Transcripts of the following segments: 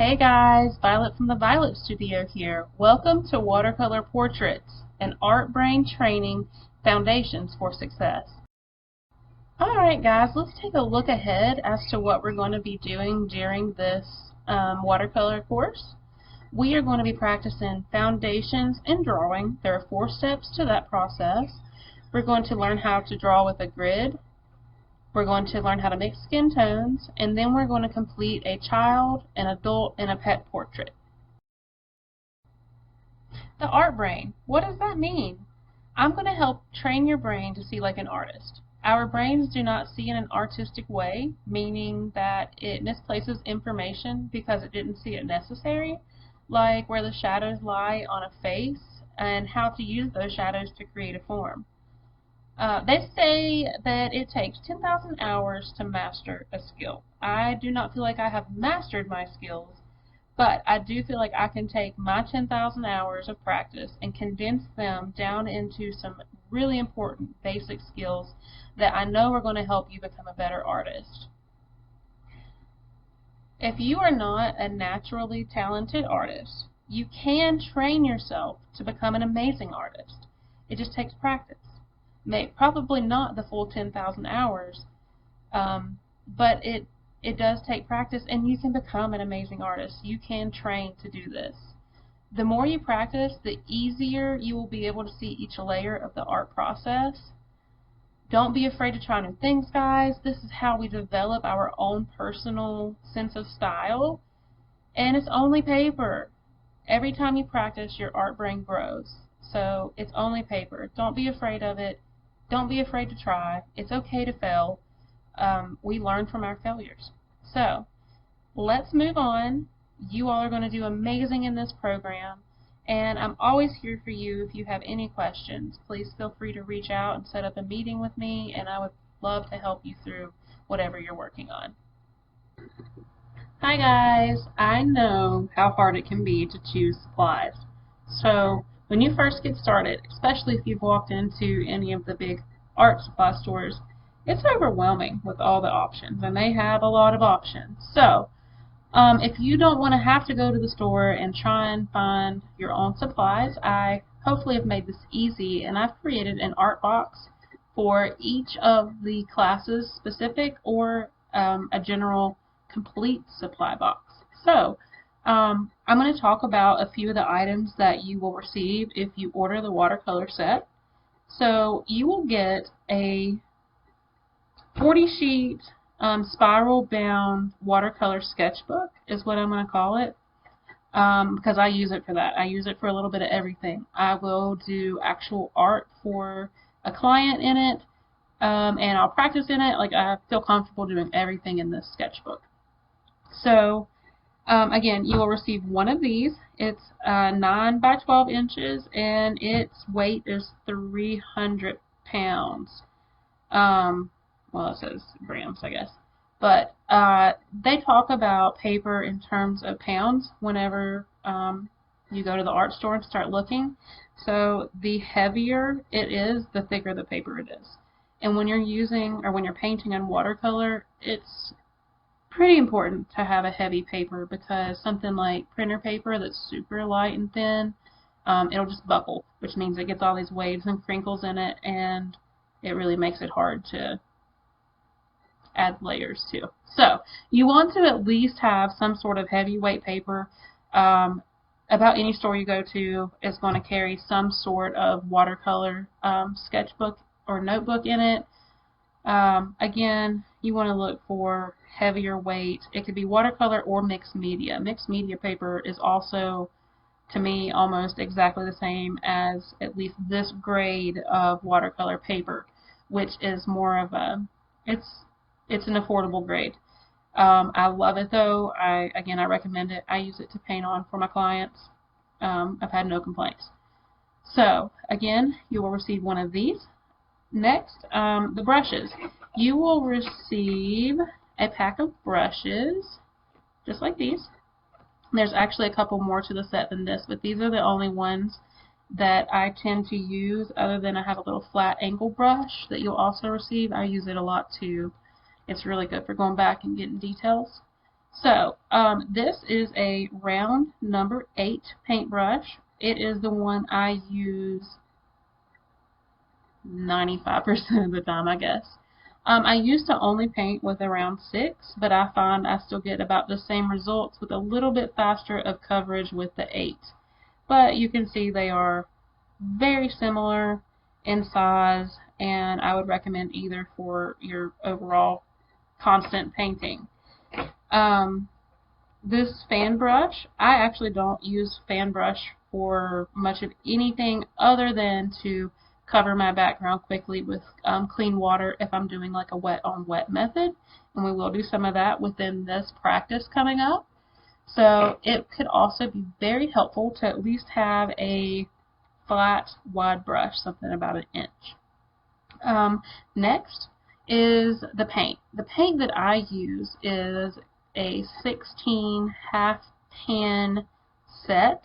Hey guys, Violet from the Violet Studio here. Welcome to Watercolor Portraits, an ArtBrain training foundations for success. Alright guys, let's take a look ahead as to what we're going to be doing during this watercolor course. We are going to be practicing foundations in drawing. There are 4 steps to that process. We're going to learn how to draw with a grid. We're going to learn how to mix skin tones, and then we're going to complete a child, an adult, and a pet portrait. The ArtBrain. What does that mean? I'm going to help train your brain to see like an artist. Our brains do not see in an artistic way, meaning that it misplaces information because it didn't see it necessary, like where the shadows lie on a face and how to use those shadows to create a form. They say that it takes 10,000 hours to master a skill. I do not feel like I have mastered my skills, but I do feel like I can take my 10,000 hours of practice and condense them down into some really important basic skills that I know are going to help you become a better artist. If you are not a naturally talented artist, you can train yourself to become an amazing artist. It just takes practice. Probably not the full 10,000 hours, but it does take practice, and you can become an amazing artist. You can train to do this. The more you practice, the easier you will be able to see each layer of the art process. Don't be afraid to try new things, guys. This is how we develop our own personal sense of style, and it's only paper. Every time you practice, your art brain grows. So it's only paper. Don't be afraid of it. Don't be afraid to try. It's okay to fail. We learn from our failures. So let's move on. You all are going to do amazing in this program, and I'm always here for you if you have any questions. Please feel free to reach out and set up a meeting with me, and I would love to help you through whatever you're working on. Hi guys, I know how hard it can be to choose supplies. So when you first get started, especially if you've walked into any of the big art supply stores, it's overwhelming with all the options, and they have a lot of options. So if you don't want to have to go to the store and try and find your own supplies, I hopefully have made this easy, and I've created an art box for each of the classes specific, or a general complete supply box. So I'm going to talk about a few of the items that you will receive if you order the watercolor set. So you will get a 40-sheet spiral-bound watercolor sketchbook is what I'm going to call it, because I use it for that. I use it for a little bit of everything. I will do actual art for a client in it, and I'll practice in it. Like, I feel comfortable doing everything in this sketchbook. So again, you will receive one of these. It's 9 by 12 inches, and its weight is 300 pounds. Well, it says grams, I guess. But they talk about paper in terms of pounds whenever you go to the art store and start looking. So the heavier it is, the thicker the paper it is. And when you're using, or when you're painting in watercolor, it's pretty important to have a heavy paper, because something like printer paper that's super light and thin, it'll just buckle, which means it gets all these waves and crinkles in it, and it really makes it hard to add layers to. So you want to at least have some sort of heavyweight paper. About any store you go to is going to carry some sort of watercolor sketchbook or notebook in it. Again, you want to look for heavier weight. It could be watercolor or mixed media. Mixed media paper is also, to me, almost exactly the same as at least this grade of watercolor paper, which is more of a, it's an affordable grade. I love it though. Again, I recommend it. I use it to paint on for my clients. I've had no complaints. So again, you will receive one of these. Next, the brushes. You will receive a pack of brushes, just like these. There's actually a couple more to the set than this, but these are the only ones that I tend to use, other than I have a little flat angle brush that you'll also receive. I use it a lot too. It's really good for going back and getting details. So this is a round number 8 paintbrush. It is the one I use 95% of the time, I guess. I used to only paint with around 6, but I find I still get about the same results with a little bit faster of coverage with the 8. But you can see they are very similar in size, and I would recommend either for your overall constant painting. This fan brush, I actually don't use fan brush for much of anything other than to cover my background quickly with clean water if I'm doing like a wet on wet method, and we will do some of that within this practice coming up. So it could also be very helpful to at least have a flat wide brush, something about an inch. Next is the paint. The paint that I use is a 16 half pan set.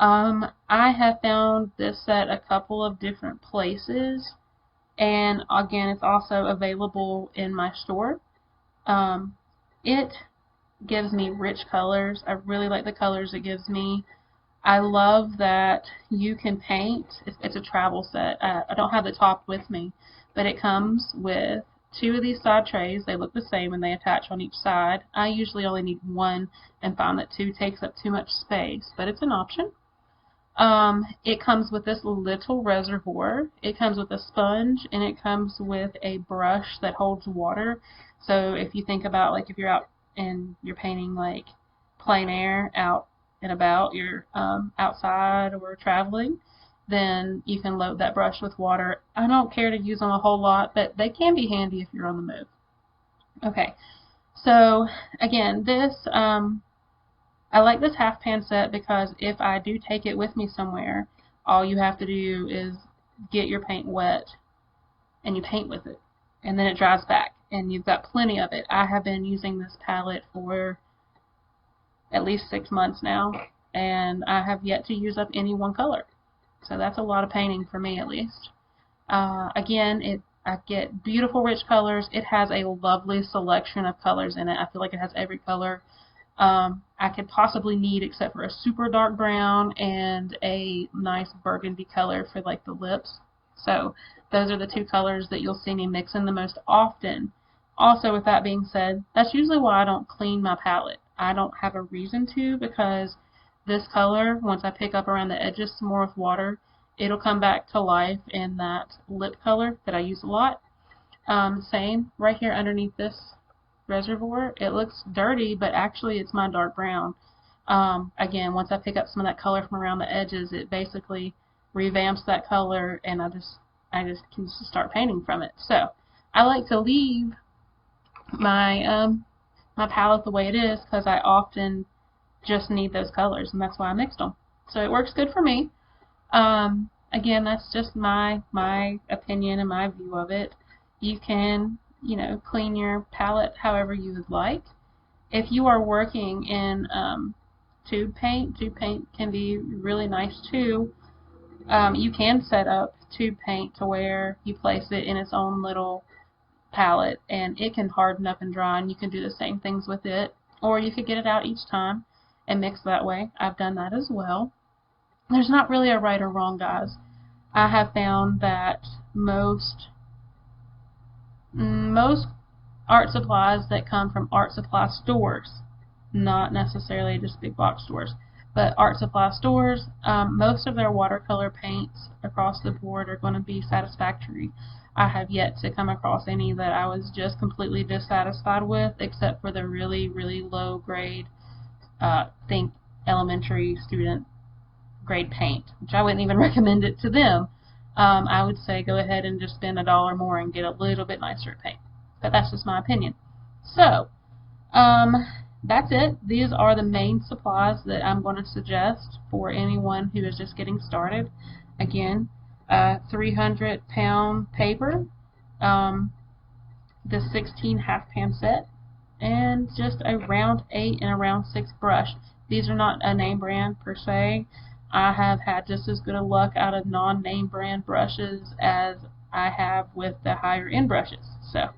I have found this set a couple of different places, and again, it's also available in my store. It gives me rich colors. I really like the colors it gives me. I love that you can paint. It's a travel set. I don't have the top with me, but it comes with 2 of these side trays. They look the same and they attach on each side. I usually only need 1 and find that 2 takes up too much space, but it's an option. It comes with this little reservoir. It comes with a sponge, and it comes with a brush that holds water. So if you think about, like, if you're out and you're painting like plein air out and about, you're outside or traveling, then you can load that brush with water. I don't care to use them a whole lot, but they can be handy if you're on the move. Okay, so again, this I like this half pan set because if I do take it with me somewhere, all you have to do is get your paint wet and you paint with it, and then it dries back and you've got plenty of it. I have been using this palette for at least 6 months now, and I have yet to use up any one color. So that's a lot of painting for me, at least. Again, I get beautiful rich colors. It has a lovely selection of colors in it. I feel like it has every color I could possibly need, except for a super dark brown and a nice burgundy color for like the lips. So those are the 2 colors that you'll see me mixing the most often. Also, with that being said, that's usually why I don't clean my palette. I don't have a reason to, because this color, once I pick up around the edges some more with water, it'll come back to life in that lip color that I use a lot. Same right here underneath this reservoir. It looks dirty, but actually it's my dark brown. Again, once I pick up some of that color from around the edges, it basically revamps that color, and I just can start painting from it. So I like to leave my my palette the way it is because I often just need those colors, and that's why I mixed them. So it works good for me. Again, that's just my opinion and my view of it. You can, you know, clean your palette however you would like. If you are working in tube paint can be really nice too. You can set up tube paint to where you place it in its own little palette, and it can harden up and dry, and you can do the same things with it, or you could get it out each time and mix that way. I've done that as well. There's not really a right or wrong, guys. I have found that most art supplies that come from art supply stores, not necessarily just big box stores, but art supply stores, most of their watercolor paints across the board are going to be satisfactory. I have yet to come across any that I was just completely dissatisfied with, except for the really, really low grade, think elementary student grade paint, which I wouldn't even recommend it to them. I would say go ahead and just spend $1 more and get a little bit nicer paint. But that's just my opinion. So, that's it. These are the main supplies that I'm going to suggest for anyone who is just getting started. Again, 300-pound paper, the 16 half-pan set, and just a round 8 and a round 6 brush. These are not a name brand per se. I have had just as good a luck out of non-name brand brushes as I have with the higher end brushes. So,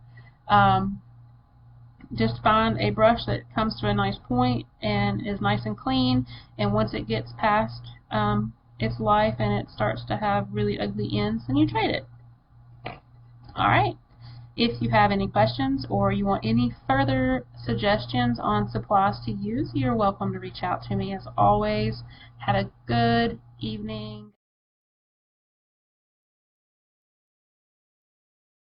just find a brush that comes to a nice point and is nice and clean, and once it gets past its life and it starts to have really ugly ends, then you trade it. Alright, if you have any questions or you want any further suggestions on supplies to use, you're welcome to reach out to me. As always, have a good evening.